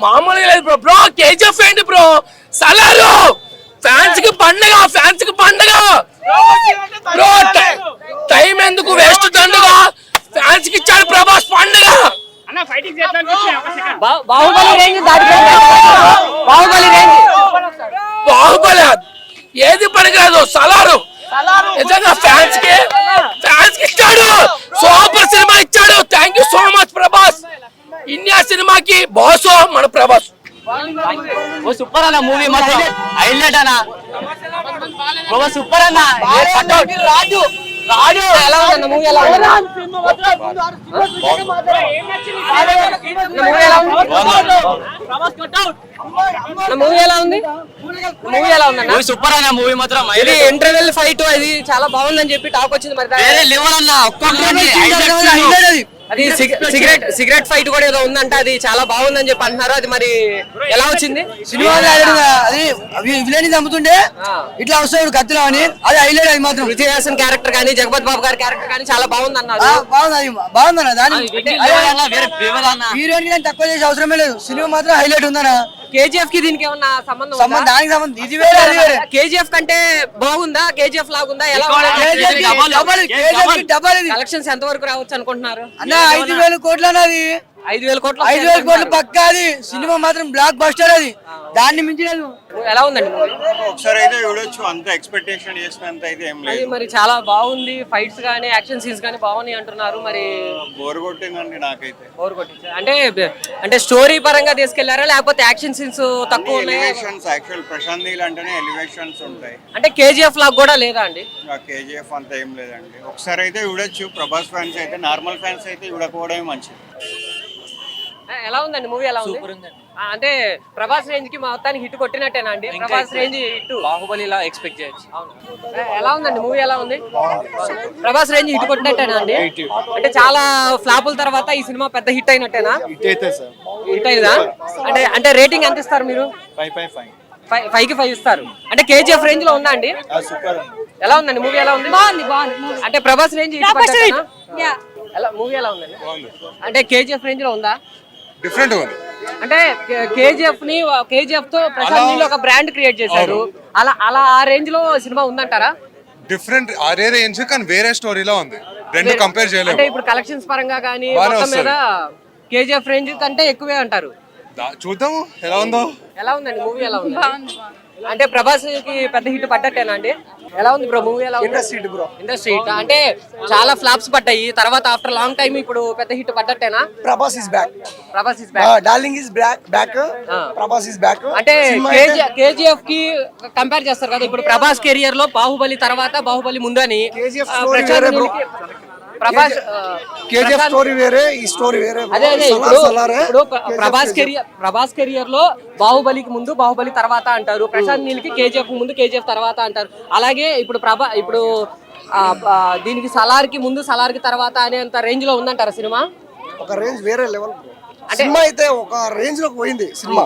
మామూలుగా లేదు bro. Bro KGF ఏంటి బ్రో? సలారు ఫ్యాన్స్ కి పండగ, ఫ్యాన్స్ కి పండగ బ్రో. టైం ఎందుకు వేస్ట్? దండగ ఫ్యాన్స్ కి ఇచ్చాడు ప్రభాస్ పండగ. బాహుబలి ఏది పనికిరాదు. సలారు నిజంగా ఫ్యాన్స్ కి ఇచ్చాడు. సూపర్ సినిమా ఇచ్చాడు. Thank you so much Prabhas. India సినిమాకి బాస్ మన ప్రభాస్. సూపర్ అన్న మూవీ మాత్రం హైలైట్ అన్న. సూపర్ అన్న. రాజు ఎలా ఉందన్న మూవీ? ఎలా ఉంది? మూవీ ఎలా ఉంది? మూవీ ఎలా ఉందన్న? సూపర్ అన్న మూవీ మాత్రం. ఇది ఇంటర్వెల్ ఫైట్ అది చాలా బాగుందని చెప్పి టాక్ వచ్చింది. మరి అది సిగరెట్ ఫైట్ కూడా ఏదో ఉందంట, అది చాలా బాగుందని చెప్పి అంటున్నారు. అది మరి ఎలా వచ్చింది? సినిమాలో అది విలన్ చంపుతుండే ఇట్లా వస్తాడు కత్తిలో అని, అది హైలైట్. అది మాత్రం పృథ్వీ హాసన్ క్యారెక్టర్ కానీ జగపత్ బాబు గారి క్యారెక్టర్ కానీ చాలా బాగుంది అన్నారు. బాగుందన్న. దాని హీరోయిన్ కానీ తక్కువ చేసే అవసరమే లేదు. సినిమా మాత్రం హైలైట్ ఉందన్న. కేజీఎఫ్ కి దీనికి ఏమన్నా సంబంధం? దానికి సంబంధం ఇది వేరే అది వేరే. కేజీఎఫ్ కంటే బాగుందా? కేజీఎఫ్ లాగుందా? ఎలా కలెక్షన్స్ ఎంత వరకు రావచ్చు అనుకుంటున్నారు? అన్న 5,000 కోట్లు అన్నది. 5,000 కోట్లు 5,000 కోట్లు పక్కా. అది సినిమా మాత్రం బ్లాక్ బస్టర్. అది దాన్ని మించినది. ఎలా ఉందండి? ఒకసారి అయితే చూడొచ్చు. అంత ఎక్స్పెక్టేషన్ చేసినంత అయితే ఏం లేదు. మరి చాలా బాగుంది. ఫైట్స్ గానీ యాక్షన్ సీన్స్ గానీ బాగున్నాయి అంటున్నారు. మరి బోర్ కొట్టిందండి నాకైతే. బోర్ కొట్టింది అంటే స్టోరీ పరంగా తీసుకెళ్లారా లేకపోతే యాక్షన్ సీన్స్ తక్కువ ఉన్నాయి? ఎలివేషన్స్ యాక్చువల్ ప్రశాంత్ నీల్ అంటేనే ఎలివేషన్స్ ఉంటాయి. అంటే కేజీఎఫ్ లాగా కూడా లేదా అండి? కేజీఎఫ్ అంత ఏం లేదండి. ఒకసారి అయితే చూడొచ్చు. ప్రభాస్ ఫ్యాన్స్ అయితే, నార్మల్ ఫ్యాన్స్ అయితే చూడకపోవడమే మంచిది. ఎలా ఉందండి మూవీ? ఎలా ఉంది? అంటే ప్రభాస్ రేంజ్ కి మొత్తానికి హిట్ కొట్టినట్టేనా అండి? ప్రభాస్ రేంజ్ హిట్ బాహుబలి లా ఎక్స్పెక్ట్ చేయొచ్చు. ఎలా ఉందండి మూవీ? ఎలా ఉంది? ప్రభాస్ రేంజ్ హిట్ కొట్టినట్టేనా అండి? అంటే చాలా ఫ్లాపుల తర్వాత ఈ సినిమా పెద్ద హిట్ అయినట్టేనా? హిట్ అయిందా? అంటే రేటింగ్ ఎంత ఇస్తారు మీరు? 5 కి 5 ఇస్తారు. అంటే కేజీఎఫ్ రేంజ్ లో ఉందా అండి? ఎలా ఉందండి మూవీ? ఎలా ఉంది? అంటే ప్రభాస్ రేంజ్ హిట్ కొట్టినట్టేనా? మూవీ ఎలా ఉందండి? అంటే కేజీఎఫ్ రేంజ్ లో ఉందా? డిఫరెంట్ ఉంది. అంటే కేజీఎఫ్ తో ప్రశాంత్ నీల్ ఒక బ్రాండ్ క్రియేట్ చేశారు. అలా ఆ రేంజ్ లో సినిమా ఉందంటారా? డిఫరెంట్ అదే రేంజ్ కానీ వేరే స్టోరీలో ఉంది. రెండు కంపేర్ చేయలేము. అంటే ఇప్పుడు కలెక్షన్స్ పరంగా కానీ మొత్తం మీద కేజీఎఫ్ రేంజ్ కంటే ఎక్కువే అంటారు. చూద్దాము ఎలా ఉందో. ఎలా ఉందండి మూవీ? ఎలా ఉంది? అంటే ప్రభాస్ కి పెద్ద హిట్ పడ్డట్టేనా అండి? ఎలా ఉంది బ్రో మూవీ? ఎలా ఉంది? ఇండస్ట్రీ అంటే చాలా ఫ్లాప్స్ పడ్డాయి, తర్వాత ఆఫ్టర్ లాంగ్ టైం ఇప్పుడు పెద్ద హిట్ పడ్డట్టేనా? Prabhas is back. Darling is back. Prabhas is back. అంటే కేజీఎఫ్ కి కంపేర్ చేస్తారు కదా. ఇప్పుడు ప్రభాస్ కెరియర్ లో బాహుబలి తర్వాత బాహుబలి ముందని కేజీఎఫ్ స్టోరీ వేరే, ఈ స్టోరీ వేరే. అదే ఇప్పుడు ప్రభాస్ కెరియర్ లో బాహుబలికి ముందు బాహుబలి తర్వాత అంటారు, ప్రశాంత్ నీల్ కి కేజీఎఫ్ ముందు కేజీఎఫ్ తర్వాత అంటారు. అలాగే ఇప్పుడు దీనికి సలార్ కి ముందు సలార్ కి తర్వాత అనేంత రేంజ్ లో ఉందంటారు సినిమా. ఒక రేంజ్ వేరే లెవెల్. సినిమా అయితే ఒక రేంజ్ లోకి పోయింది సినిమా.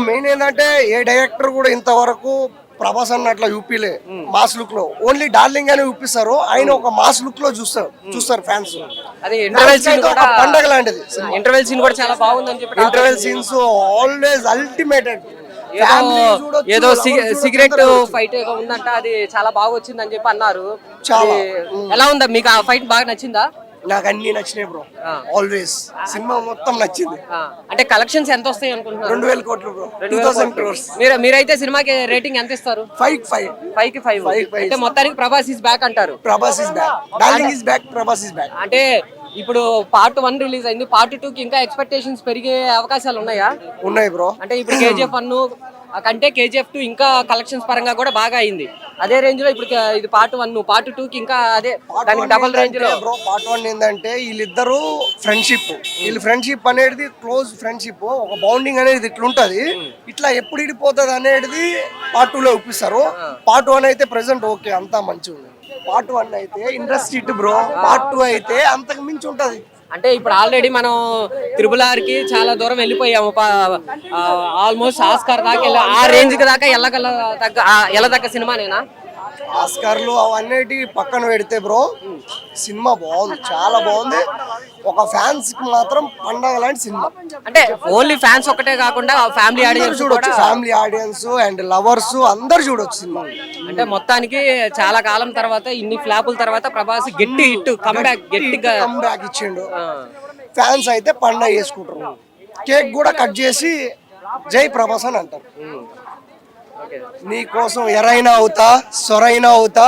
మెయిన్ ఏంటంటే ఏ డైరెక్టర్ కూడా ఇంతవరకు ప్రభాస్ అన్నట్ల యూపీలే మాస్ లుక్ లో. ఓన్లీ డార్లింగ్ అని చూపిస్తారు, ఆయన ఒక మాస్ లుక్ లో చూస్తారు ఫ్యాన్స్. అది ఇంటర్వెల్ సీన్ కూడా పండగ లాంటిది. ఇంటర్వెల్ సీన్ కూడా చాలా బాగుందని చెప్పి ఇంటర్వెల్ సీన్స్ ఆల్వేస్ అల్టిమేటెడ్. ఏదో సిగరెట్ ఫైట్ ఏదో ఉందంట, అది చాలా బాగా వచ్చింది అని చెప్పి అన్నారు. ఎలా ఉందా మీకు? ఆ ఫైట్ బాగా నచ్చిందా? నాకు అన్ని నచ్చినాయి బ్రో. ఆల్వేస్ సినిమా మొత్తం నచ్చింది. అంటే కలెక్షన్స్ ఎంత వస్తాయి అనుకుంటున్నారు? 2,000 కోట్లు బ్రో. 2,000 crores. మీరైతే సినిమాకి రేటింగ్ ఎంత ఇస్తారు? 5 కి 5. అంటే మొత్తానికి ప్రభాస్ ఇస్ బ్యాక్ అంటారు. Prabhas is back. Darling is back. Prabhas is back. అంటే ఇప్పుడు పార్ట్ 1 రిలీజ్ అయింది, పార్ట్ 2 కి ఇంకా ఎక్స్పెక్టేషన్స్ పెరిగే అవకాశాలు ఉన్నాయా? ఉన్నాయి బ్రో. అంటే ఇప్పుడు కేజీఎఫ్ 1 కంటే కేజీఎఫ్ 2 ఇంకా కలెక్షన్స్ పరంగా కూడా బాగా అయింది. అదే రేంజ్ లో ఇప్పుడు ఇది పార్ట్ 1, పార్ట్ 2 కి ఇంకా అదే దానికి డబుల్ రేంజ్ లో. బ్రో పార్ట్ 1 ఏంటంటే వీళ్ళిద్దరు ఫ్రెండ్షిప్ అనేది క్లోజ్ ఫ్రెండ్షిప్, ఒక బౌండింగ్ అనేది ఇట్లుంటది. ఇట్లా ఎప్పుడు ఇడిపోతుంది అనేది పార్ట్ 2 లో చూపిస్తారు. పార్ట్ 1 అయితే ప్రెసెంట్ ఓకే అంతా మంచిగా ఉంది. పార్ట్ 1 అయితే ఇండస్ట్రీ బ్రో. పార్ట్ 2 అయితే అంతకు మించి ఉంటది. అంటే ఇప్పుడు ఆల్రెడీ మనం RRR కి చాలా దూరం వెళ్ళిపోయాము. ఆల్మోస్ట్ ఆస్కార్ దాకా ఆ రేంజ్ కి దాకా వెళ్ళదగ్గ సినిమానేనా? ఆస్కార్లు అవన్నిటి పక్కన పెడితే బ్రో సినిమా బాగుంది, చాలా బాగుంది. ఒక ఫ్యాన్స్ కి మాత్రం పండగ లాంటి సినిమా. అంటే ఓన్లీ ఫ్యాన్స్ ఒకటే కాకుండా ఫ్యామిలీ ఆడియన్స్ చూడొచ్చు, ఫ్యామిలీ ఆడియన్స్ అండ్ లవర్స్ అందరు చూడొచ్చు సినిమా. అంటే మొత్తానికి చాలా కాలం తర్వాత ఇన్ని ఫ్లాపుల తర్వాత ప్రభాస్ గట్టి హిట్ కంబ్యాక్ గట్టిగా బ్యాక్ ఇచ్చిండు. ఫ్యాన్స్ అయితే పండగ చేసుకుంటారు, కేక్ కూడా కట్ చేసి జై ప్రభాస్ అని అంటారు. నీ కోసం ఎరైనా అవుతా సొరైనా అవుతా,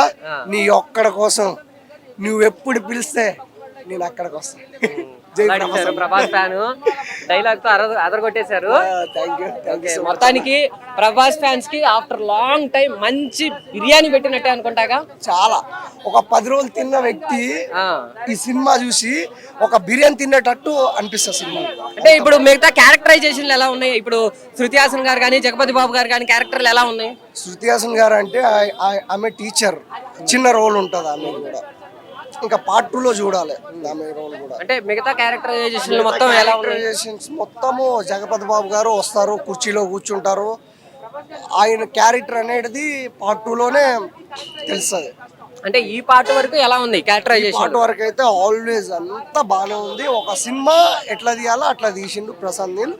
నీ ఒక్కడ కోసం నువ్వెప్పుడు పిలిస్తే నేను అక్కడికి వస్తాను. జై ప్రభాస్ ఫ్యాన్ డైలాగ్ తో అదరగొట్టేశారు. Thank you. మొత్తానికి ప్రభాస్ ఫ్యాన్స్ కి ఆఫ్టర్ లాంగ్ టైం మంచి బిర్యానీ పెట్టినట్టే అనుకుంటాగా. చాలా ఒక 10 రోజులు తిన్న వ్యక్తి ఈ సినిమా చూసి ఒక బిర్యానీ తినేటట్టు అనిపిస్తుంది సినిమా. అంటే ఇప్పుడు మిగతా క్యారెక్టరైజేషన్లు ఎలా ఉన్నాయి? ఇప్పుడు శృతి హాసన్ గారు కానీ జగపతి బాబు గారు కానీ క్యారెక్టర్లు ఎలా ఉన్నాయి? శృతి హాసన్ గారు అంటే ఆమె టీచర్, చిన్న రోల్ ఉంటుంది ఆమె కూడా. ఇంకా పార్ట్ 2లో చూడాలి ఆమె రోల్ కూడా. అంటే మిగతా క్యారెక్టరైజేషన్ మొత్తం ఎలా ఉన్నాయి? మొత్తము జగపతి బాబు గారు వస్తారు, కుర్చీలో కూర్చుంటారు. ఆయన క్యారెక్టర్ అనేది పార్ట్ 2లోనే తెలుస్తుంది. అంటే ఈ పార్ట్ వరకు ఎలా ఉంది క్యారెక్టరైజేషన్? పార్ట్ వరకు అయితే ఆల్వేస్ అంతా బాగానే ఉంది. ఒక సినిమా ఎట్లా తీయాలో అట్లా తీసిండు ప్రశాంత్ నీల్,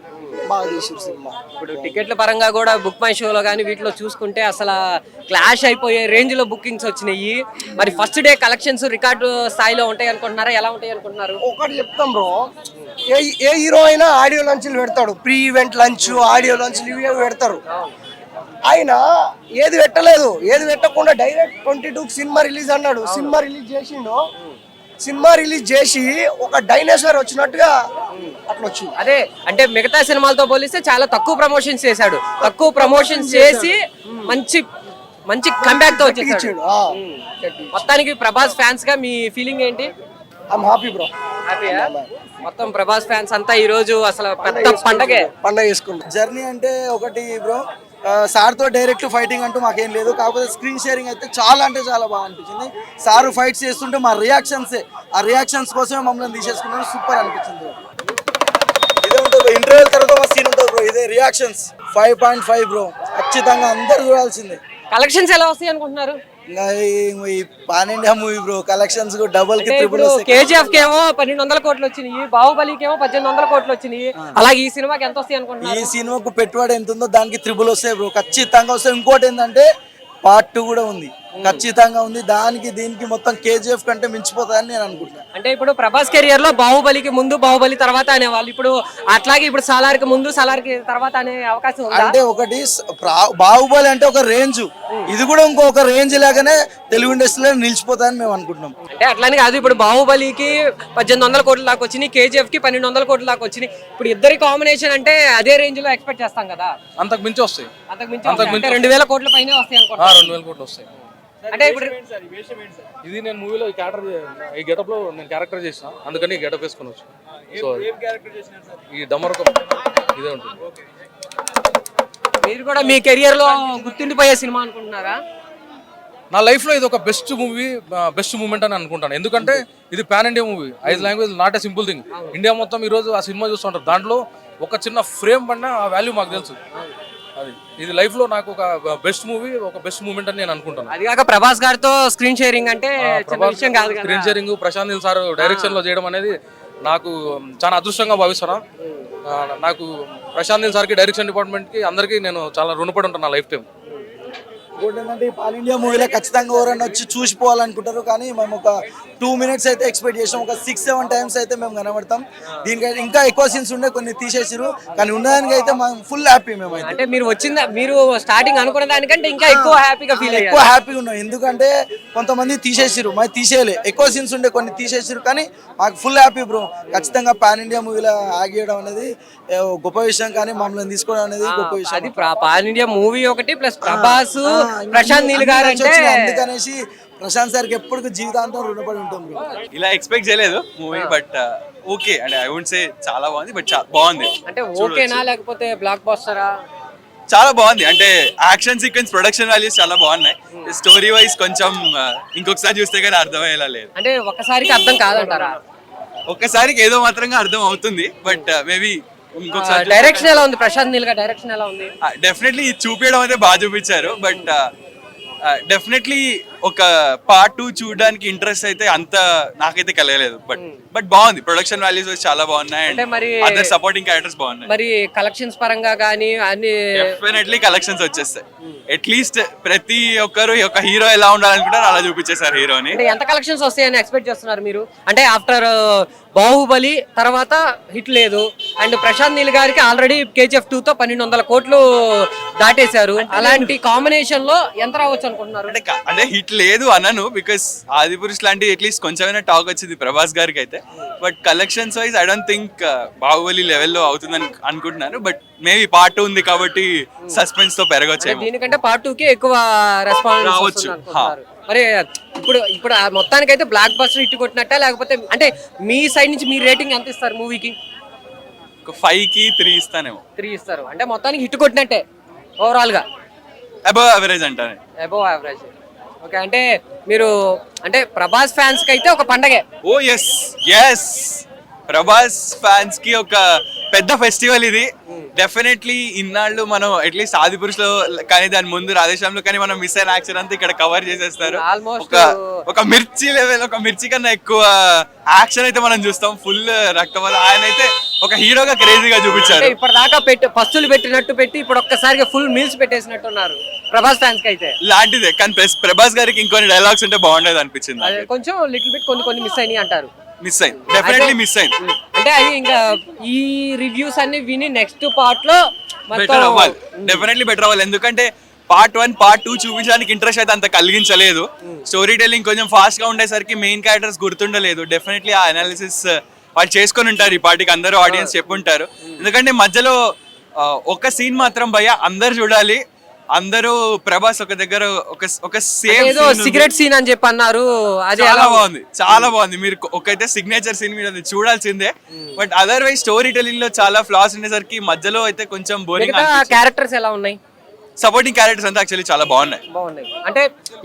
బాగా తీసిండు సినిమా. ఇప్పుడు టికెట్ల పరంగా కూడా బుక్ మై షోలో కానీ వీటిలో చూసుకుంటే అసలు క్లాష్ అయిపోయే రేంజ్ లో బుకింగ్స్ వచ్చినాయి. మరి ఫస్ట్ డే కలెక్షన్స్ రికార్డు స్థాయిలో ఉంటాయి అనుకుంటున్నారా? ఎలా ఉంటాయి అనుకుంటున్నారు? ఒకటి చెప్తాం బ్రో, ఏ హీరో అయినా ఆడియో లంచ్లు పెడతాడు, pre event lunch, audio lunch ఇవే పెడతారు. ఆయన ఏది పెట్టలేదు, ఏది పెట్టకుండా డైరెక్ట్ 22కి సినిమా రిలీజ్ అన్నాడు. సినిమా రిలీజ్ చేసిండు, సినిమా రిలీజ్ చేసి ఒక డైనోసార్ వచ్చినట్టుగా అట్లా వచ్చింది. అదే అంటే మిగతా సినిమాలతో పోలిస్తే చాలా తక్కువ ప్రమోషన్స్ చేశాడు. తక్కువ ప్రమోషన్స్ చేసి మంచి మంచి కంబ్యాక్ తో వచ్చేసాడు. మొత్తానికి ప్రభాస్ ఫ్యాన్స్ గా మీ ఫీలింగ్ ఏంటి? I'm happy bro. హ్యాపీయా? మొత్తం ప్రభాస్ ఫ్యాన్స్ అంతా ఈ రోజు అసలు పెద్ద పండగ చేసుకుంటాం. జర్నీ అంటే ఒకటి బ్రో, సార్తో డైరెక్ట్ ఫైటింగ్ అంటూ మాకేం లేదు. కాకపోతే స్క్రీన్ షేరింగ్ అయితే చాలా అంటే చాలా బాగా అనిపించింది. సార్ ఫైట్స్ చేస్తుంటే మా ఆ రియాక్షన్స్ కోసమే మమ్మల్ని తీసేసుకున్నాను. సూపర్ అనిపించింది. ఇదే ఉంటుంది బ్రో, ఇంటర్వ్యూల తర్వాత మా సీన్ ఉంటుంది బ్రో. ఇదే రియాక్షన్స్ 5.5 బ్రో, ఖచ్చితంగా అందరు చూడాల్సిందే. కలెక్షన్స్ ఎలా వస్తాయి అనుకుంటున్నారు? ఈ pan India movie bro, collections double కి ట్రిపుల్. కేజీఎఫ్ కి ఏమో 1200 కోట్లు వచ్చినాయి, బాహుబలికి ఏమో 1800 కోట్లు వచ్చినాయి. అలాగే ఈ సినిమాకి ఎంత వస్తాయి అనుకుంటున్నారు? ఈ సినిమాకు పెట్టుబడి ఎంత ఉందో దానికి ట్రిపుల్ వస్తాయి బ్రో, ఖచ్చితంగా వస్తాయి. ఇంకోటి ఏంటంటే పార్ట్ 2 కూడా ఉంది, ఖచ్చితంగా ఉంది. దీనికి మొత్తం కేజీఎఫ్ కంటే మించిపోతాయని నేను అనుకుంటున్నాను. అంటే ఇప్పుడు ప్రభాస్ కెరియర్ లో బాహుబలికి ముందు బాహుబలి తర్వాత అనేవాళ్ళు, ఇప్పుడు అట్లాగే ఇప్పుడు సలార్కి ముందు సలార్కి తర్వాత అనే అవకాశం ఉందా? అంటే ఒకటి బాహుబలి అంటే ఒక రేంజ్, ఇది కూడా ఇంకొక రేంజ్ లాగానే తెలుగు ఇండస్ట్రీలో నిలిచిపోతాయని మేము అనుకుంటున్నాం. అంటే అట్లానే కాదు, ఇప్పుడు బాహుబలికి 1800 కోట్ల దాకా వచ్చినాయి, కేజీఎఫ్ కి 1200 కోట్ల దాకా వచ్చినాయి. ఇప్పుడు ఇద్దరి కాంబినేషన్ అంటే అదే రేంజ్ లో ఎక్స్పెక్ట్ చేస్తాం కదా. అంతకు మించి వస్తాయి, అంతకు మించి 2000 కోట్ల పైనే వస్తాయి అనుకుంటా. 2000 కోట్లు వస్తాయి. అంటే ఇప్పుడు ఇది నేను మూవీలో ఈ గెటప్ లో నేను క్యారెక్టర్ చేసిన, అందుకని ఈ గెటప్ వేసుకొని వచ్చి. సో ఈ డమరకం ఇదే ఉంటుంది. మీరు కూడా మీ కెరియర్ లో గుర్తుండిపోయే సినిమా అనుకుంటున్నారా? నా లైఫ్ లో ఇది ఒక బెస్ట్ మూవీ, బెస్ట్ మూమెంట్ అని అనుకుంటాను. ఎందుకంటే ఇది pan India movie, 5 language, not a simple thing. India మొత్తం ఈ రోజు ఆ సినిమా చూస్తుంటారు. దాంట్లో ఒక చిన్న ఫ్రేమ్ పడినా ఆ వాల్యూ మాకు తెలుసు. అది ఇది లైఫ్ లో నాకు ఒక బెస్ట్ మూవీ, ఒక బెస్ట్ మూమెంట్ అని నేను అనుకుంటాను. అది కాక ప్రభాస్ గారితో స్క్రీన్ షేరింగ్ అంటే విషయం కాదు కదా. Screen sharing Prashanth Neel sir direction లో చేయడం అనేది నాకు చాలా అదృష్టంగా భావిస్తాను. నాకు ప్రశాంత్ నీల్ సార్కి, డైరెక్షన్ డిపార్ట్మెంట్ కి, అందరికీ నేను చాలా రుణపడి ఉంటాను నా లైఫ్ టైం. ఇంకోటి ఏంటంటే ఈ పాన్ ఇండియా మూవీలో ఖచ్చితంగా ఎవరైనా వచ్చి చూసిపోవాలనుకుంటారు, కానీ మేము ఒక 2 minutes అయితే ఎక్స్పెక్ట్ చేసాం. ఒక 6-7 times అయితే మేము కనబడతాం. దీనికైతే ఇంకా ఎక్కువ సీన్స్ ఉండే, కొన్ని తీసేసారు, కానీ ఉన్నదానికి అయితే మేము ఫుల్ హ్యాపీ. మేము అంటే మీరు స్టార్టింగ్ అనుకున్న దానికంటే ఇంకా ఎక్కువ హ్యాపీగా ఫీల్ అయ్యారు. ఎక్కువ హ్యాపీగా ఉన్నాం. ఎందుకంటే కొంతమంది తీసేసారు, మరి తీసేయలే. ఎక్కువ సీన్స్ ఉండే, కొన్ని తీసేసారు, కానీ మాకు ఫుల్ హ్యాపీ బ్రో. ఖచ్చితంగా పాన్ ఇండియా మూవీలో ఆగేయడం అనేది గొప్ప విషయం, కానీ మమ్మల్ని తీసుకోవడం అనేది గొప్ప విషయం. అది పాన్ ఇండియా మూవీ ఒకటి, ప్లస్ ప్రభాస్, ప్రశాంత్ నీల్ గారు అంటే అందుకనేసి ప్రశాంత్ సార్కి ఎప్పుడు జీవితాంతం రుణపడి ఉంటాం. ఇలా ఎక్స్పెక్ట్ చేయలేదు మూవీ, బట్ ఓకే. అంటే ఐ వుడ్ సే చాలా బాగుంది, బట్ బాగుంది. అంటే ఓకేనా లేకపోతే బ్లాక్ బస్టరా? చాలా బాగుంది. అంటే యాక్షన్ సీక్వెన్స్, ప్రొడక్షన్ వాల్యూస్ చాలా బాగున్నాయి. స్టోరీ వైజ్ కొంచెం ఇంకొకసారి చూస్తే కానీ అర్థమయ్యేలా లేదు. అంటే ఒక్కసారికి అర్థం కాదంటారా? ఒక్కసారికి ఏదో మాత్రంగా అర్థం అవుతుంది, బట్ మేబీ ఇంకొకసారి. డైరెక్షన్ ఎలా ఉంది? ప్రశాంత్ నీల్ గారి డైరెక్షన్ ఎలా ఉంది? డెఫినెట్లీ చూపించడం అయితే బాగా చూపించారు, బట్ డెఫినెట్లీ ఒక పార్ట్ 2 చూడడానికి ఇంట్రెస్ట్ అయితే అంత నాకైతే కలగలేదు. బట్ బాగుంది, ప్రొడక్షన్ వాల్యూస్ చాలా బాగున్నాయి అంటే మరి అదర్ సపోర్టింగ్ క్యారెక్టర్స్ బాగున్నాయి. మరి కలెక్షన్స్ పరంగా కానీ అన్ని డెఫినెట్లీ కలెక్షన్స్ వచ్చేస్తాయి. అట్లీస్ట్ ప్రతి ఒక్కరు ఒక హీరో ఎలా ఉండాలనుకుంటారు అలా చూపించేశారు హీరోని. అంటే ఎంత కలెక్షన్స్ వస్తాయని ఎక్స్పెక్ట్ చేస్తున్నారు మీరు? అంటే ఆఫ్టర్ బాహుబలి తర్వాత హిట్ లేదు, అండ్ ప్రశాంత్ నీల్ గారికి ఆల్రెడీ KGF 2తో 1200 కోట్లు దాటేశారు. అలాంటి కాంబినేషన్ లో ఎంత రావచ్చు అనుకుంటున్నారు? అంటే హిట్ లేదు అనను, బికాస్ ఆదిపురుష్ లాంటి అట్లీస్ట్ కొంచెమైనా టాక్ వచ్చింది ప్రభాస్ గారికి అయితే. But collections wise I don't think Baahubali లెవెల్లో అవుతుందని అనుకుంటున్నాను. బట్ మేబీ పార్ట్ 2 ఉంది కాబట్టి సస్పెన్స్ తో పెరగొచ్చు. దీనికంటే పార్ట్ 2కి ఎక్కువ రెస్పాన్స్ రావచ్చు. మరి ఇప్పుడు మొత్తానికైతే బ్లాక్ బస్టర్ హిట్ కొట్టినట్ట, లేకపోతే అంటే మీ సైడ్ నుంచి మీ రేటింగ్ ఎంత ఇస్తారు మూవీకి? 5కి 3 ఇస్తానేమో. 3 ఇస్తారు అంటే మొత్తానికి హిట్ కొట్టినట్టే ఓవరాల్ గా? అబవ్ యావరేజ్ అంటానే. Above average. ఓకే, అంటే మీరు అంటే ప్రభాస్ ఫ్యాన్స్ కి అయితే ఒక పండగే. Oh yes yes, Prabhas fans కి ఒక పెద్ద ఫెస్టివల్ ఇది. డెఫినెట్లీ ఇన్నాళ్ళు మనం అట్లీస్ట్ ఆదిపురుష్ లో కానీ దాని ముందు రాధేశ్యామ్లో కానీ మనం మిస్ అయిన యాక్షన్ అంతా ఇక్కడ కవర్ చేసేస్తారు. ఒక మిర్చి లెవెల్, ఒక మిర్చి కన్నా ఎక్కువ యాక్షన్ అయితే మనం చూస్తాం. ఫుల్ రక్తవాద ఆయన అయితే ఒక హీరోగా క్రేజీగా చూపించారు. ఇప్పటిదాకా పస్తులు పెట్టినట్టు పెట్టి ఇప్పుడు ఒక్కసారిగా ఫుల్ మీల్స్ పెట్టేసినట్టున్నారు ప్రభాస్ ఫ్యాన్స్ కి అయితే. లాంటిదే, కానీ ప్రభాస్ గారికి ఇంకొన్ని డైలాగ్స్ ఉంటే బాగుండేది అనిపించింది. కొంచెం లిటిల్ బిట్ కొన్ని మిస్ అయినాయి అంటారు. మిస్ అయింది, డెఫినెట్లీ మిస్ అయింది. అంటే అది ఇంకా ఈ రివ్యూస్ అన్ని విని నెక్స్ట్ పార్ట్ లో బెటర్ అవ్వాలి, డెఫినెట్లీ బెటర్ అవ్వాలి. ఎందుకంటే పార్ట్ 1 పార్ట్ 2 చూపించడానికి ఇంట్రెస్ట్ అయితే అంత కలిగించలేదు. స్టోరీ టెల్లింగ్ కొంచెం ఫాస్ట్ గా ఉండేసరికి మెయిన్ క్యారెక్టర్స్ గుర్తుండలేదు. డెఫినెట్లీ ఆ అనాలిసిస్ వాళ్ళు చేసుకొని ఉంటారు, ఈ పార్టీకి అందరూ ఆడియన్స్ చెప్పుంటారు. ఎందుకంటే మధ్యలో ఒక సీన్ మాత్రం భయ్య అందరు చూడాలి. అందరూ ప్రభాస్ ఒక దగ్గర ఒక సేమ్ సిగరెట్ సీన్ అని చెప్పి అన్నారు, అది చాలా బాగుంది, చాలా బాగుంది. మీరు ఒకైతే సిగ్నేచర్ సీన్ మీద చూడాల్సిందే. బట్ అదర్వైజ్ స్టోరీ టెల్లింగ్ లో చాలా ఫ్లాస్ ఉండేసరికి మధ్యలో అయితే కొంచెం బోరింగ్. క్యారెక్టర్స్ ఎలా ఉన్నాయి? సపోర్టింగ్ క్యారెక్టర్స్ అంతా యాక్చువల్లీ చాలా బాగున్నాయి. అంటే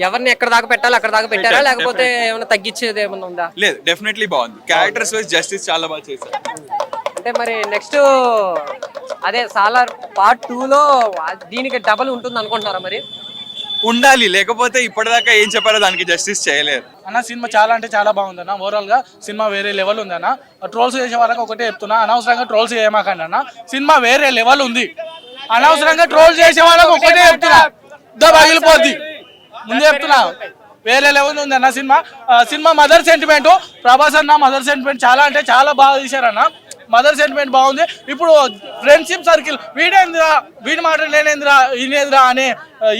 ఎవరిని ఎక్కడ దాకా పెట్టాలి అక్కడ దాకా పెట్టారా, లేకపోతే ఏమైనా తగ్గించేది ఏమైనా ఉందా? లేదు, డెఫినెట్లీ బాగుంది. క్యారెక్టర్స్ వైజ్ జస్టిస్ చాలా బాగా చేశారు. అంటే మరి నెక్స్ట్ అదే సాలార్ పార్ట్ 2లో దీనికి డబల్ ఉంటుంది అనుకుంటున్నారా? మరి ఉండాలి, లేకపోతే ఇప్పటిదాకా ఏం చెప్పారో దానికి జస్టిస్ చేయలేరు. అన్న సినిమా చాలా అంటే చాలా బాగుంది అన్న. ఓవరాల్ గా సినిమా వేరే లెవెల్ ఉంది అన్న. ట్రోల్స్ చేసే వాళ్ళకి ఒకటే చెప్తున్నా, అనవసరంగా ట్రోల్స్ చేయమాకండి అన్న. సినిమా వేరే లెవెల్ ఉంది. అనవసరంగా ట్రోల్ చేసే వాళ్ళకి ఒకటే చెప్తున్నా, పగిలిపోద్ది. ముందే చెప్తున్నా, వేరే లెవెల్ ఉంది అన్న cinema. Cinema mother sentiment, Prabhas అన్న మదర్ సెంటిమెంట్ చాలా అంటే చాలా బాగా తీశారన్న. మదర్ సెంటిమెంట్ బాగుంది. ఇప్పుడు ఫ్రెండ్షిప్ సర్కిల్, వీడేందిరా వీడి మాట నేనేందిరా ఈయనేందిరా అనే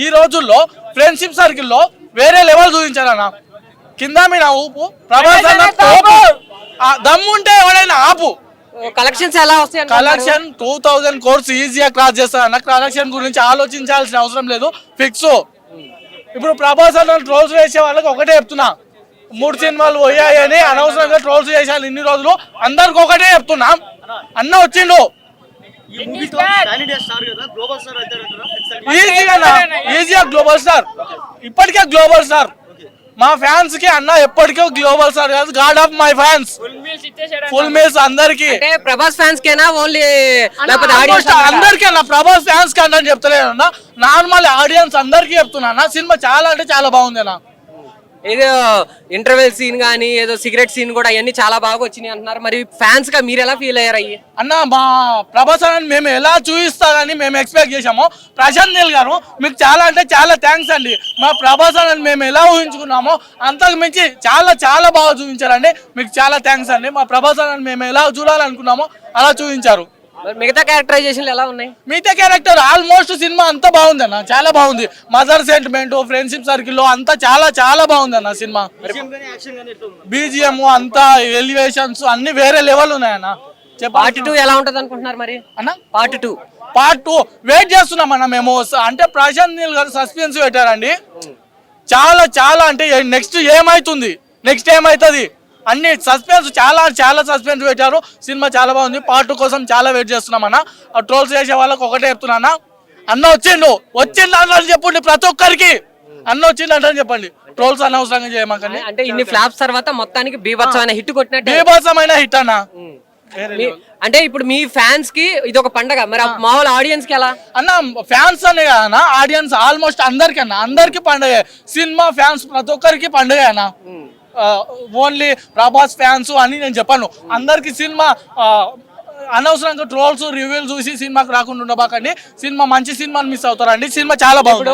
ఈ రోజుల్లో ఫ్రెండ్షిప్ సర్కిల్లో వేరే లెవెల్ చూపించారన్న. కింద మీద ఊపు, ప్రభాస్ అన్న తోపు. దమ్ముంటే ఎవడైనా ఆపు. కలెక్షన్స్ ఎలా వస్తాయి? కలెక్షన్ 2000 crores ఈజీగా క్రాస్ చేస్తారన్న. కలెక్షన్ గురించి ఆలోచించాల్సిన అవసరం లేదు, ఫిక్స్. ఇప్పుడు ప్రభాస్ అన్న ట్రోల్స్ వేసే వాళ్ళకి ఒకటే చెప్తున్నా, 3 సినిమాలు పోయాయని అనవసరంగా ట్రోల్స్ చేశారు ఇన్ని రోజులు. అందరికి ఒకటే చెప్తున్నా, అన్న వచ్చిండు ఈజీగా గ్లోబల్ స్టార్. ఇప్పటికే గ్లోబల్ స్టార్. మా ఫ్యాన్స్ కి అన్న ఎప్పటికీ గ్లోబల్ స్టార్ కాదు, God of my fans. Full meals అందరికి. ప్రభాస్ ఫ్యాన్స్ కేనా ఓన్లీ అందరికి అన్న? ప్రభాస్ ఫ్యాన్స్ కి అన్న చెప్తలేదు అన్న, నార్మల్ ఆడియన్స్ అందరికి చెప్తున్నా అన్న. సినిమా చాలా అంటే చాలా బాగుంది అన్న. ఏదో ఇంటర్వెల్ సీన్ కానీ ఏదో సిగరెట్ సీన్ కూడా అవన్నీ చాలా బాగా వచ్చినాయి అంటున్నారు. మరి ఫ్యాన్స్ గా మీరు ఎలా ఫీల్ అయ్యారు? అయ్యి అన్న మా ప్రభాస్ అన్న మేము ఎలా చూపిస్తారని మేము ఎక్స్పెక్ట్ చేసామో, ప్రశాంత్ నీల్ గారు మీకు చాలా అంటే చాలా థ్యాంక్స్ అండి. మా ప్రభాస్ అన్న మేము ఎలా ఊహించుకున్నామో అంతకు మించి చాలా చాలా బాగా చూపించారండి. మీకు చాలా థ్యాంక్స్ అండి. మా ప్రభాస్ అన్న మేము ఎలా చూడాలనుకున్నామో అలా చూపించారు. మిగతా క్యారెక్టరైజేషన్ ఎలా ఉన్నాయి? మిగతా క్యారెక్టర్ ఆల్మోస్ట్ సినిమా అంతా బాగుంది అన్న, చాలా బాగుంది. మదర్ సెంటిమెంట్, ఫ్రెండ్షిప్ సర్కిల్ లో అంతా చాలా చాలా బాగుంది అన్న సినిమా. బీజిఎం అంతా ఎలివేషన్స్ అన్ని వేరే లెవెల్ ఉన్నాయన్న. పార్ట్ 2 ఎలా ఉంటది అనుకుంటున్నారు మరి అన్న? పార్ట్ 2 వెయిట్ చేస్తున్నాం అన్న మేము. అంటే ప్రశాంత్ నీల్ గారు సస్పెన్స్ పెట్టారండి. చాలా చాలా అంటే నెక్స్ట్ ఏమైతుంది, నెక్స్ట్ ఏమైతుంది అన్ని సస్పెన్స్, చాలా చాలా సస్పెన్స్ పెట్టారు. సినిమా చాలా బాగుంది. పార్ట్ 2 కోసం చాలా వెయిట్ చేస్తున్నాం అన్న. ట్రోల్స్ చేసే వాళ్ళకి ఒకటే చెప్తున్నా, అన్న వచ్చిండు అని చెప్పండి ప్రతి ఒక్కరికి. అన్న వచ్చిండు అంటే చెప్పండి, ట్రోల్స్ అనవసరంగా చేయమాకండి. అంటే ఇన్ని ఫ్లాప్స్ తర్వాత మొత్తానికి బీభత్సమైన హిట్ కొట్టినట్టు. బీభత్సమైన హిట్ అన్న, అంటే ఇప్పుడు మీ ఫ్యాన్స్ కి ఇది ఒక పండగ, మరి ఆ మామూలు ఆడియన్స్ కి ఎలా అన్న? ఫ్యాన్స్ అనే అన్న, ఆడియన్స్ ఆల్మోస్ట్ అందరికి అన్న, అందరికి పండుగ. సినిమా ఫ్యాన్స్ ప్రతి ఒక్కరికి పండుగ అన్న. ఓన్లీ ప్రభాస్ ఫ్యాన్స్ అని నేను చెప్పాను. అందరికి సినిమా అనవసరంగా ట్రోల్స్ రివ్యూలు చూసి సినిమాకి రాకుండా ఉండబాకండి. సినిమా మంచి సినిమాని మిస్ అవుతారండి. సినిమా చాలా బాగుంది.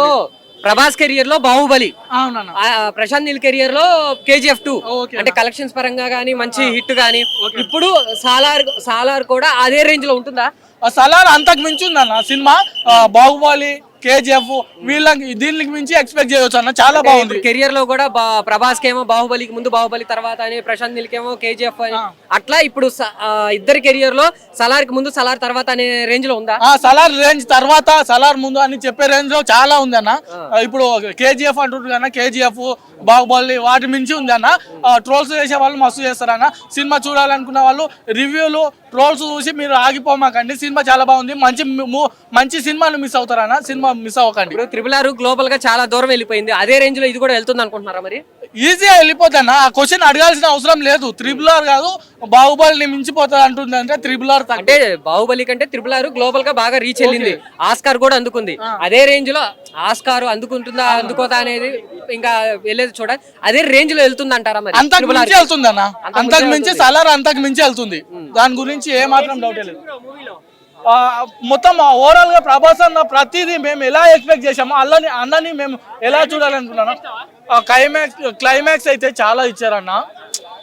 ప్రభాస్ కెరియర్ లో బాహుబలి, అవునన్న. ప్రశాంత్ నీల్ కెరియర్ లో KGF 2 ఓకే అంటే కలెక్షన్స్ పరంగా గానీ మంచి హిట్ గానీ, ఇప్పుడు సాలార్ కూడా అదే రేంజ్ లో ఉంటుందా? సలార్ అంతకు మించి ఉందన్న సినిమా. బాహుబలి, KGF వీళ్ళకి దీనికి మించి ఎక్స్పెక్ట్ చేయవచ్చు అన్న. చాలా బాగుంది. కెరియర్ లో కూడా ప్రభాస్ కేమో బాహుబలికి ముందు బాహుబలి తర్వాత అని, ప్రశాంత్ నీల్ కేమో KGF అని, అట్లా ఇప్పుడు ఇద్దరి కెరియర్ లో సలార్ కి ముందు సలార్ తర్వాత అనే రేంజ్ లో ఉందా? సలార్ రేంజ్ తర్వాత సలార్ ముందు అని చెప్పే రేంజ్ లో చాలా ఉంది అన్న. ఇప్పుడు KGF అంటుంటారు కన్నా, KGF బాహుబలి వాటి మించి ఉంది అన్న. ట్రోల్స్ చేసే వాళ్ళు మస్తు చేస్తారన్న. సినిమా చూడాలనుకున్న వాళ్ళు రివ్యూలు ట్రోల్స్ చూసి మీరు ఆగిపోమాకండి. సినిమా చాలా బాగుంది. మంచి సినిమాను మిస్ అవుతారన్న. సినిమా మిస్ అవ్వకండి. ఇప్పుడు RRR గ్లోబల్ గా చాలా దూరం వెళ్ళిపోయింది. అదే రేంజ్ లో ఇది కూడా వెళ్తుంది అనుకుంటున్నారా? మరి ఈజీగా వెళ్ళిపోతాను. ఆ క్వశ్చన్ అడగాల్సిన అవసరం లేదు. RRR కాదు బాహుబలిని మించిపోతుంది అంటుంది అంటే RRR అంటే బాహుబలి కంటే RRR గ్లోబల్ గా బాగా రీచ్ వెళ్ళింది. ఆస్కార్ కూడా అందుకుంది. అదే రేంజ్ లో ఆస్కార్ అందుకుంటుందా అందుకోదా అనేది ఇంకా వెళ్ళేది చూడాలి. అదే రేంజ్ లో వెళ్తుంది అంటారా? మరి అంతకు మించి వెళ్తుంది అన్న. అంతకు మించి సలార్ అంతకు మించి వెళ్తుంది. దాని గురించి ఏ మాత్రం డౌట్ లేదు. మొత్తం ఓవరాల్ గా ప్రభాస్ అన్న ప్రతిదీ మేము ఎలా ఎక్స్పెక్ట్ చేసామో అన్నని మేము ఎలా చూడాలనుకున్నాను. క్లైమాక్స్ అయితే చాలా ఇచ్చారన్న,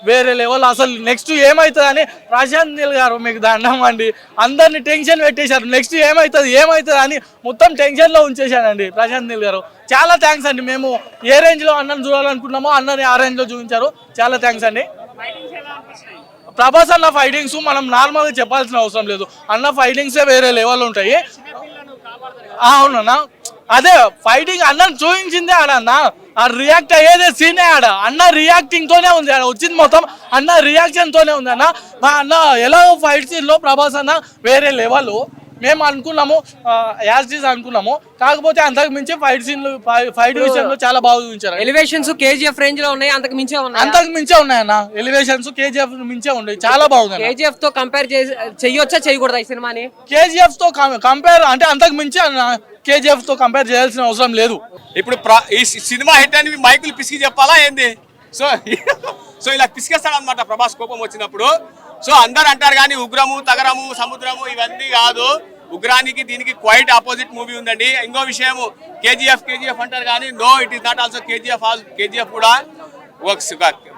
వేరే లెవెల్. అసలు నెక్స్ట్ ఏమవుతుందని ప్రశాంత్ నీల్ గారు మీకు దండం అండి. అందరిని టెన్షన్ పెట్టేశారు. నెక్స్ట్ ఏమవుతుంది అని మొత్తం టెన్షన్ లో ఉంచేశారండి ప్రశాంత్ నీల్ గారు. చాలా థ్యాంక్స్ అండి. మేము ఏ రేంజ్ లో అన్నని చూడాలనుకున్నామో అన్నని ఆ రేంజ్ లో చూపించారు. చాలా థ్యాంక్స్ అండి. ప్రభాస్ అన్న ఫైటింగ్స్ మనం నార్మల్ గా చెప్పాల్సిన అవసరం లేదు. అన్న ఫైటింగ్సే వేరే లెవెల్ ఉంటాయి. అవునన్నా, అదే ఫైటింగ్ అన్నని చూపించిందే ఆడన్న. ఆ రియాక్ట్ అయ్యేదే సీనే ఆడ. అన్న రియాక్టింగ్ తోనే ఉంది ఆడ. వచ్చింది మొత్తం అన్న రియాక్షన్ తోనే ఉంది అన్న. మా అన్న ఎలా ఫైట్ సీన్ లో ప్రభాస్ అన్న వేరే లెవెల్. మేము అనుకున్నాము యాస్టీస్ అనుకున్నాము, కాకపోతే అంతకు మించి ఫైట్ విషయంలో చాలా బాగా చూపించారు. ఎలివేషన్స్ KGF రేంజ్ లో ఉన్నాయి, అంతకు మించే ఉన్నాయి. అంతకు మించే ఉన్నాయన్న. ఎలివేషన్స్ KGF మించే ఉన్నాయి. చాలా బాగుంది. KGF తో కంపేర్ చేయొచ్చా చేయకూడదా ఈ సినిమాని? KGF తో కంపేర్ అంటే అంతకు మించి KGF తో కంపేర్ చేయాల్సిన అవసరం లేదు. ఇప్పుడు ఈ సినిమా హిట్ అని మైకులు పిసికి చెప్పాలా ఏంది? సో ఇలా పిసికేస్తాడు అనమాట ప్రభాస్ కోపం వచ్చినప్పుడు. సో అందరు అంటారు కానీ ఉగ్రము, తగరము, సముద్రము ఇవన్నీ కాదు. ఉగ్రానికి దీనికి క్వైట్ ఆపోజిట్ మూవీ ఉందండి. ఇంకో విషయము KGF అంటారు కానీ no, it is not also KGF కూడా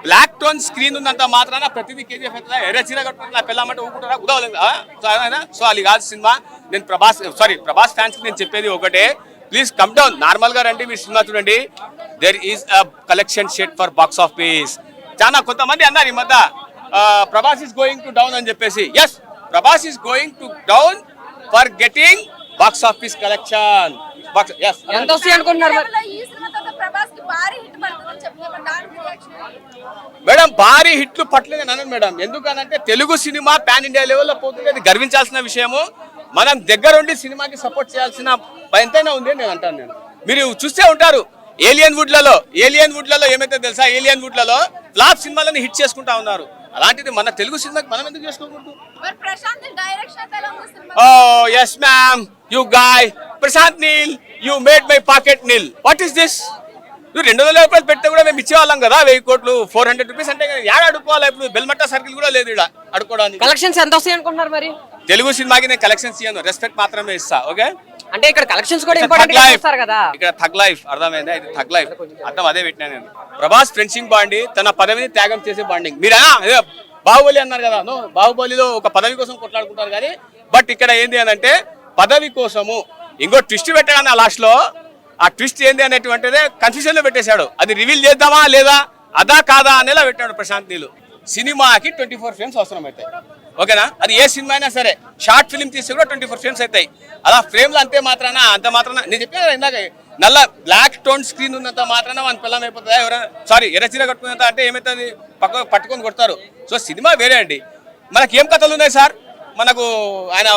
బ్లాక్ టోన్ స్క్రీన్ ఉందంత మాత్రాన ప్రతిదీ KGF అవుతుందా? ఎర్ర చీర కట్టుకుంటే నా పిల్లమంటే ఊపుకుంటారా? కుదవలేదు. సో అది కాదు సినిమా. నేను ప్రభాస్ ఫ్యాన్స్ కి నేను చెప్పేది ఒకటే, ప్లీజ్ కమ్ డౌన్. నార్మల్ గా రండి, మీరు సినిమా చూడండి. There is a collection set for box office. చాలా కొంతమంది అన్నారు ఈ మధ్య Prabhas is going to down అని చెప్పేసి. Yes, Prabhas is going to down for getting box office collection. ఎంత వస్తాయి అనుకుంటున్నారు మేడం? భారీ హిట్లు పట్టలేదు అన్నాను మేడం. ఎందుకనంటే తెలుగు సినిమా పాన్ ఇండియా లెవెల్లో పోతుంది, గర్వించాల్సిన విషయము. మనం దగ్గరుండి సినిమాకి సపోర్ట్ చేయాల్సిన ఎంతైనా ఉంది అని నేను అంటాను. నేను మీరు చూస్తే ఉంటారు ఏలియన్ వుడ్ లలో ఏమైతే తెలుసా, ఏలియన్ వుడ్ లలో ఫ్లాప్ సినిమాలను హిట్ చేసుకుంటా ఉన్నారు. అలాంటిది మన తెలుగు సినిమాకి మనం ఎందుకు చేసుకోకూడదు? Oh yes ma'am, you guy Prashant Neel, you made my pocket nil. What is this? నువ్వు 200 రూపాయలు పెడితే కూడా మేము ఇచ్చేవాళ్ళం కదా 1000 కోట్లు. 400 రూపీస్ అంటే యాడ్ అడుకోవాలి. ఇప్పుడు బెల్మట్టా సర్కిల్ కూడా లేదు ఇక్కడ అడుకోవడానికి. కలెక్షన్స్ ఎంత వస్తాయి అనుకుంటున్నారు మరి? తెలుగు సినిమాకి నేను కలెక్షన్స్ ఇయ్యను, రెస్పెక్ట్ మాత్రమే ఇస్తా. ఓకే, అంటే ఇక్కడ కలెక్షన్స్ కూడా ఇంపార్టెంట్ గా చూస్తారు కదా. ఇక్కడ థగ్ లైఫ్ అర్థమైందా? ఇది థగ్ లైఫ్ అర్థం, అదే పెట్టినా నేను. ప్రభాస్ ఫ్రెండ్షిప్ బాండి, తన పదవిని త్యాగం చేసే బాండింగ్. మీరా బాహుబలి అన్నారు కదా, బాహుబలిలో ఒక పదవి కోసం కొట్లాడుకుంటారు కానీ, బట్ ఇక్కడ ఏంది అని అంటే పదవి కోసము ఇంకో ట్విస్ట్ పెట్టాడు లాస్ట్ లో. ఆ ట్విస్ట్ ఏంది అనేటువంటిదే కన్ఫ్యూజన్ లో పెట్టేశాడు. అది రివీల్ చేద్దామా లేదా, అదా కాదా అనేలా పెట్టాడు ప్రశాంత్ నీల్. సినిమాకి 24 ఫ్రేమ్స్ అవసరం అవుతాయి. ఓకేనా? అది ఏ సినిమా అయినా సరే, షార్ట్ ఫిల్మ్ తీస్తే కూడా 24 ఫ్రేమ్స్ అవుతాయి. అలా ఫ్రేమ్లు అంత మాత్రాన నేను చెప్పాను ఇందాక, నల్ల బ్లాక్ టోన్ స్క్రీన్ ఉన్నంత మాత్రాన మన పిల్లం అయిపోతుందా? ఎవరైనా ఎర్రచీర కట్టుకున్నంత అంటే ఏమవుతుంది, పట్టుకొని కొడతారు. సో సినిమా వేరే అండి. మనకి ఏం కథలు ఉన్నాయి సార్? మనకు ఆయన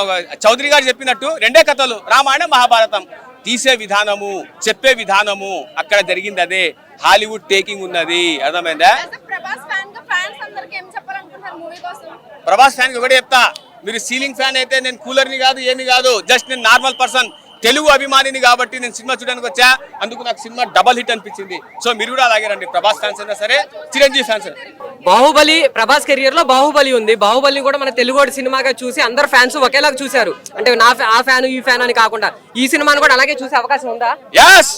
చౌదరి గారు చెప్పినట్టు 2 కథలు, రామాయణం మహాభారతం. తీసే విధానము, చెప్పే విధానము అక్కడ జరిగింది అదే. హాలీవుడ్ టేకింగ్ ఉన్నది, అర్థమైందా? ప్రభాస్ ఫ్యాన్ ఒకటే చెప్తా, మీరు సీలింగ్ ఫ్యాన్ అయితే నేను కూలర్ని కాదు ఏమి కాదు, జస్ట్ నేను నార్మల్ పర్సన్, తెలుగు అభిమానిని కాబట్టి నేను సినిమా చూడడానికి వచ్చా, అందుకు నాకు సినిమా డబల్ హిట్ అనిపించింది. సో మీరు కూడా అలాగే రండి, ప్రభాస్ ఫ్యాన్స్ అయినా సరే, చిరంజీవి ఫ్యాన్స్. బాహుబలి ప్రభాస్ కెరియర్ లో బాహుబలి ఉంది. బాహుబలి కూడా మన తెలుగు సినిమాగా చూసి అందరు ఫ్యాన్స్ ఒకేలాగా చూశారు. అంటే ఆ ఫ్యాన్ ఈ ఫ్యాన్ అని కాకుండా ఈ సినిమాను కూడా అలాగే చూసే అవకాశం ఉందా? ఎస్,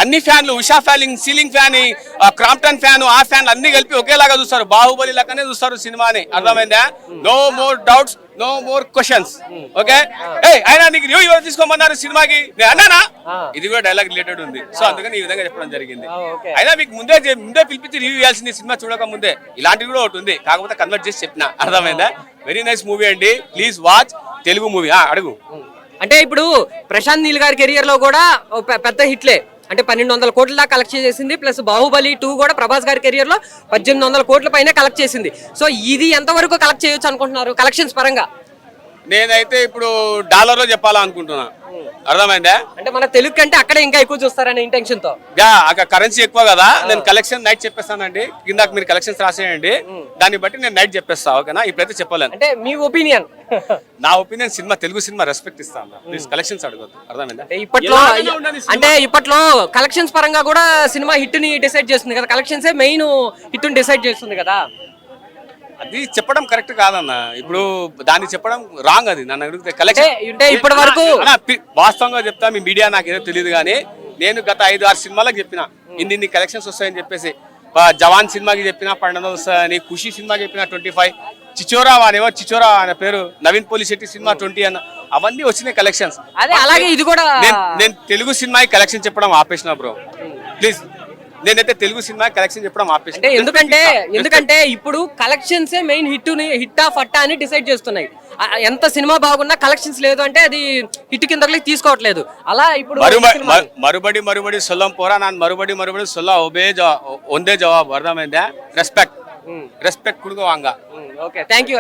అన్ని ఫ్యాన్లు, Usha fan, ceiling fan, Crompton fan, ఆ ఫ్యాన్ అన్ని కలిపి ఒకేలాగా చూస్తారు, బాహుబలి లాగానే చూస్తారు సినిమాని. అర్థమైందా? No more doubts, no more questions. Okay, అయినా నీకు రివ్యూ తీసుకోమన్నారు సినిమాకి, నేను అన్నానా? ఇది కూడా డైలాగ్ రిలేటెడ్ ఉంది, సో అందుకని ఈ విధంగా చెప్పడం జరిగింది. అయినా మీకు ముందే పిలిపించి రివ్యూ ఇవ్వాల్సింది సినిమా చూడక ముందే. ఇలాంటివి కూడా ఒకటి ఉంది, కాకపోతే కన్వర్ట్ చేసి చెప్పిన. అర్థమైందా? వెరీ నైస్ మూవీ అండి, ప్లీజ్ వాచ్ తెలుగు మూవీ. అడుగు. అంటే ఇప్పుడు ప్రశాంత్ నీల్ గారి కెరియర్ లో కూడా పెద్ద హిట్లే, అంటే 1200 కోట్ల దాకా కలెక్ట్ చేసింది. ప్లస్ బాహుబలి 2 కూడా ప్రభాస్ గారి కెరియర్ లో 1800 కోట్ల పైన కలెక్ట్ చేసింది. సో ఇది ఎంతవరకు కలెక్ట్ చేయొచ్చు అనుకుంటున్నారు కలెక్షన్స్ పరంగా? నేనైతే ఇప్పుడు డాలర్లో చెప్పాలనుకుంటున్నా. అర్థమైందా? అంటే మన తెలుగు కంటే అక్కడే ఇంకా ఎక్కువ చూస్తారనే ఇంటెన్షన్ తో. అక్కడ కరెన్సీ ఎక్కువ కదా, నేను కలెక్షన్ నైట్ చెప్పేస్తానండి. కింద మీరు కలెక్షన్స్ రాసేయండి, దాన్ని బట్టి నేను నైట్ చెప్పేస్తా. ఓకేనా? ఇప్పుడైతే చెప్పలేను. అంటే మీ ఒపీనియన్? నా opinion, cinema Telugu cinema respect ఇస్తాను, ప్లీజ్ కలెక్షన్స్ అడగద్దు. అర్థమైందా? ఇప్పట్లో కలెక్షన్స్ పరంగా కూడా సినిమా హిట్ ని డిసైడ్ చేస్తుంది కదా, కలెక్షన్స్ మెయిన్ హిట్ ని డిసైడ్ చేస్తుంది కదా. అది చెప్పడం కరెక్ట్ కాదన్న, ఇప్పుడు దాన్ని చెప్పడం రాంగ్. అది నన్ను అడిగితే కలెక్షన్ అంటే ఇప్పటి వరకు వాస్తవంగా చెప్తా, మీ మీడియా నాకేదో తెలియదు కానీ నేను గత 5-6 సినిమాలకు చెప్పిన ఇన్ని కలెక్షన్స్ వస్తాయని చెప్పేసి. జవాన్ సినిమాకి చెప్పిన 1200 వస్తాయని, ఖుషి సినిమాకి చెప్పిన 25, చిచోరా అనేవో చిచోరా అనే పేరు నవీన్ పోలిశెట్టి సినిమా 20 అన్న, అవన్నీ వచ్చినాయి కలెక్షన్స్. అదే అలాగే ఇది కూడా నేను తెలుగు సినిమాకి కలెక్షన్ చెప్పడం ఆపేసిన బ్రో, ప్లీజ్. నేనైతే తెలుగు సినిమా కలెక్షన్ చెప్పడం ఆపేసి. అంటే ఎందుకంటే ఇప్పుడు కలెక్షన్స్ మెయిన్ హిట్టా ఫట్టా అని డిసైడ్ చేస్తున్నాయి. ఎంత సినిమా బాగున్నా కలెక్షన్స్ లేదు అంటే అది హిట్ కిందకి తీసుకోవట్లేదు. అలా ఇప్పుడు మరుబడి సొల్లం పోరా, ನಾನು మరుబడి సొల్ల ఒందే జవాబు. అర్థమైందా? రెస్పెక్ట్ కుడుగా వాంగా. Okay, thank you.